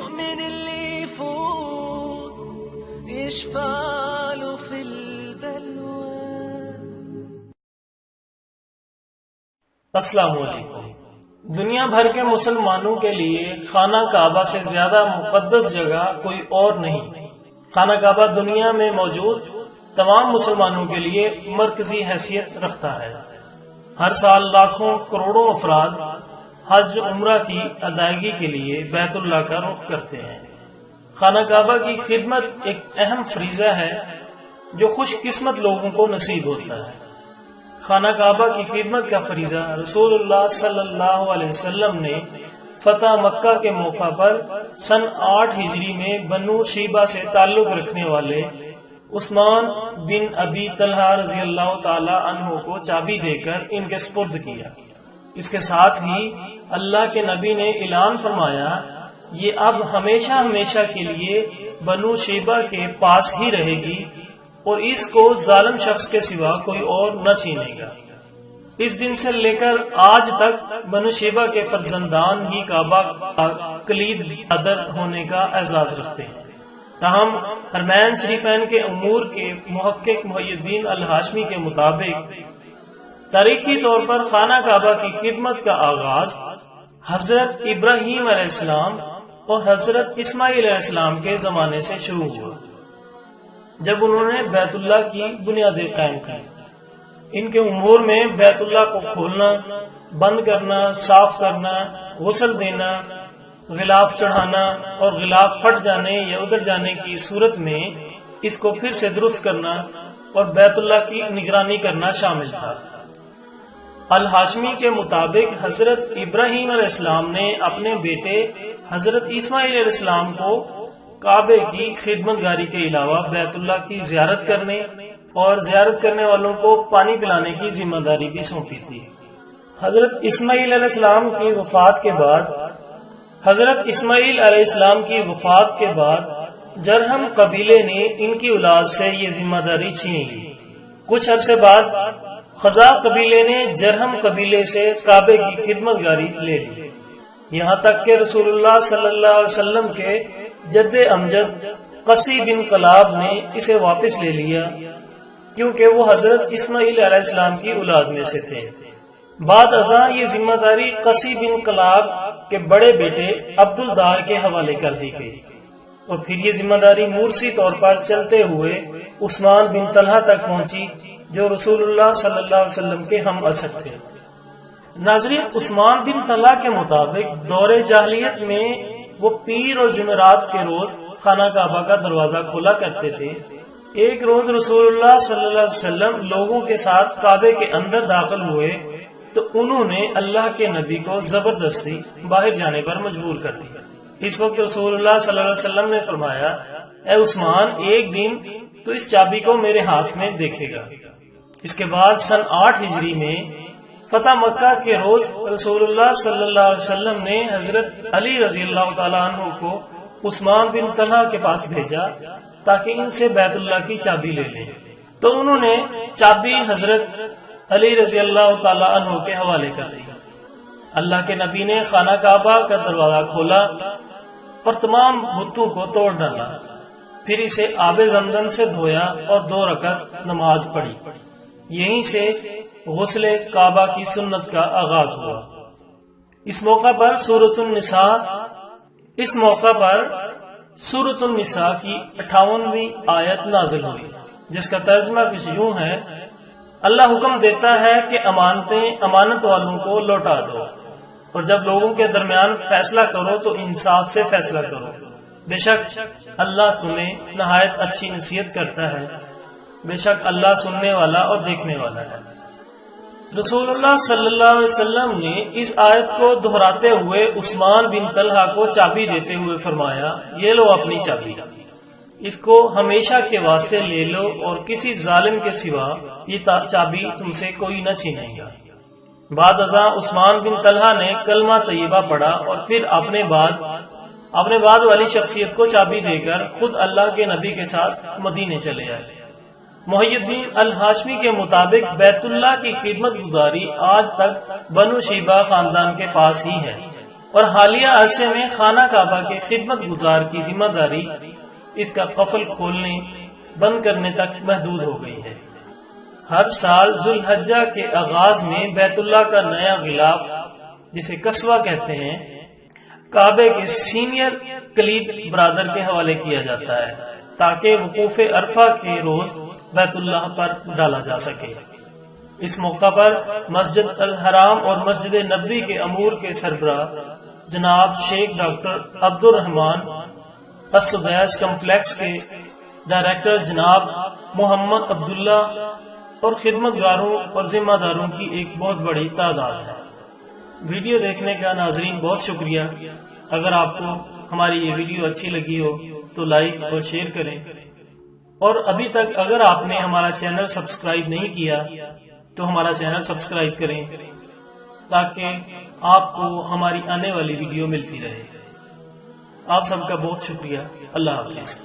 المؤمن اللي يفوز يشفاله في البلوى. السلام علیکم. دنیا بھر کے مسلمانوں کے لیے خانہ کعبہ سے زیادہ مقدس جگہ کوئی اور نہیں. خانہ کعبہ دنیا میں موجود تمام مسلمانوں کے لیے مرکزی حیثیت رکھتا ہے. ہر سال لاکھوں کروڑوں افراد حج عمرہ کی ادائیگی کے لیے بیت اللہ کا رخ کرتے ہیں. خانہ کعبہ کی خدمت ایک اہم فریضہ ہے جو خوش قسمت لوگوں کو نصیب ہوتا ہے. خانہ کعبہ کی خدمت کا فریضہ رسول اللہ صلی اللہ علیہ وسلم نے فتح مکہ کے موقع پر سن 8 ہجری میں بنو شیبہ سے تعلق رکھنے والے عثمان بن ابی طلحہ رضی اللہ تعالی عنہ کو چابی دے کر ان کے سپرد کیا. اس کے ساتھ ہی اللہ کے نبی نے اعلان فرمایا یہ اب ہمیشہ ہمیشہ کے لیے بنو شیبہ کے پاس ہی رہے گی اور اس کو ظالم شخص کے سوا کوئی اور نہ چھینے گا. اس دن سے لے کر آج تک بنو شیبہ کے فرزندان ہی کعبہ کا کلید قدر ہونے کا اعزاز رکھتے ہیں. تاہم حرمین شریفین کے امور کے محقق محی الدین الہاشمی کے مطابق تاریخی طور پر خانہ کعبہ کی خدمت کا آغاز حضرت ابراہیم علیہ السلام اور حضرت اسماعیل علیہ السلام کے زمانے سے شروع ہوا جب انہوں نے بیت اللہ کی بنیادیں قائم کی. ان کے امور میں بیت اللہ کو کھولنا، بند کرنا، صاف کرنا، غسل دینا، غلاف چڑھانا اور غلاف پھٹ جانے یا ادھر جانے کی صورت میں اس کو پھر سے درست کرنا اور بیت اللہ کی نگرانی کرنا شامل تھا. الہاشمی کے مطابق حضرت ابراہیم علیہ السلام نے اپنے بیٹے حضرت اسماعیل علیہ السلام کو کعبے کی خدمت گاری کے علاوہ بیت اللہ کی زیارت کرنے اور زیارت کرنے والوں کو پانی پلانے کی ذمہ داری بھی سونپی تھی. حضرت اسماعیل علیہ السلام کی وفات کے بعد جرہم قبیلے نے ان کی اولاد سے یہ ذمہ داری چھین لی. کچھ عرصے بعد خزاع قبیلے نے جرہم قبیلے سے کعبے کی خدمت گاری لے لی. یہاں تک کہ رسول اللہ صلی اللہ علیہ وسلم کے جد امجد قصی بن قلاب نے اسے واپس لے لیا کیونکہ وہ حضرت اسماعیل علیہ السلام کی اولاد میں سے تھے. بعد ازاں یہ ذمہ داری قصی بن قلاب کے بڑے بیٹے عبدالدار کے حوالے کر دی گئی اور پھر یہ ذمہ داری مورثی طور پر چلتے ہوئے عثمان بن طلحہ تک پہنچی جو رسول اللہ صلی اللہ علیہ وسلم کے ہم عصر تھے. ناظرین، عثمان بن طلحہ کے مطابق دور جاہلیت میں وہ پیر اور جمعرات کے روز خانہ کعبہ کا دروازہ کھولا کرتے تھے. ایک روز رسول اللہ صلی اللہ علیہ وسلم لوگوں کے ساتھ کعبے کے اندر داخل ہوئے تو انہوں نے اللہ کے نبی کو زبردستی باہر جانے پر مجبور کر دیا. اس وقت رسول اللہ صلی اللہ علیہ وسلم نے فرمایا اے عثمان، ایک دن تو اس چابی کو میرے ہاتھ میں دیکھے گا. اس کے بعد سن 8 ہجری میں فتح مکہ کے روز رسول اللہ صلی اللہ علیہ وسلم نے حضرت علی رضی اللہ تعالیٰ عنہ کو عثمان بن طلحہ کے پاس بھیجا تاکہ ان سے بیت اللہ کی چابی لے لیں. تو انہوں نے چابی حضرت علی رضی اللہ تعالیٰ عنہ کے حوالے کر دی. اللہ کے نبی نے خانہ کعبہ کا دروازہ کھولا اور تمام بتوں کو توڑ ڈالا. پھر اسے آب زمزم سے دھویا اور 2 رکعت نماز پڑھی. یہیں سے غسل کعبہ کی سنت کا آغاز ہوا. اس موقع پر سورۃ النساء کی 58ویں آیت نازل ہوئی جس کا ترجمہ کچھ یوں ہے: اللہ حکم دیتا ہے کہ امانت والوں کو لوٹا دو اور جب لوگوں کے درمیان فیصلہ کرو تو انصاف سے فیصلہ کرو. بے شک اللہ تمہیں نہایت اچھی نصیحت کرتا ہے. بے شک اللہ سننے والا اور دیکھنے والا ہے. رسول اللہ صلی اللہ علیہ وسلم نے اس آیت کو دہراتے ہوئے عثمان بن طلحہ کو چابی دیتے ہوئے فرمایا یہ لو اپنی چابی، اس کو ہمیشہ کے واسطے لے لو اور کسی ظالم کے سوا یہ چابی تم سے کوئی نہ چھینے گا. بعد ازاں عثمان بن طلحہ نے کلمہ طیبہ پڑھا اور پھر اپنے بعد والی شخصیت کو چابی دے کر خود اللہ کے نبی کے ساتھ مدینے چلے آئے. محی الدین الہاشمی کے مطابق بیت اللہ کی خدمت گزاری آج تک بنو شیبہ خاندان کے پاس ہی ہے. اور حالیہ عرصے میں خانہ کعبہ کے خدمت گزار کی ذمہ داری اس کا قفل کھولنے بند کرنے تک محدود ہو گئی ہے۔ ہر سال ذو الحجہ کے آغاز میں بیت اللہ کا نیا غلاف، جسے قصوہ کہتے ہیں، کعبے کے سینئر کلید برادر کے حوالے کیا جاتا ہے تاکہ وقوف عرفہ کے روز بیت اللہ پر ڈالا جا سکے۔ اس موقع پر مسجد الحرام اور مسجد نبوی کے امور کے سربراہ جناب شیخ ڈاکٹر عبد الرحمان السدیس کمپلیکس کے ڈائریکٹر جناب محمد عبداللہ اور خدمتگاروں اور ذمہ داروں کی ایک بہت بڑی تعداد ہے۔ ویڈیو دیکھنے کا ناظرین بہت شکریہ۔ اگر آپ کو ہماری یہ ویڈیو اچھی لگی ہو تو لائک اور شیئر کریں، اور ابھی تک اگر آپ نے ہمارا چینل سبسکرائب نہیں کیا تو ہمارا چینل سبسکرائب کریں تاکہ آپ کو ہماری آنے والی ویڈیو ملتی رہے۔ آپ سب کا بہت شکریہ۔ اللہ حافظ۔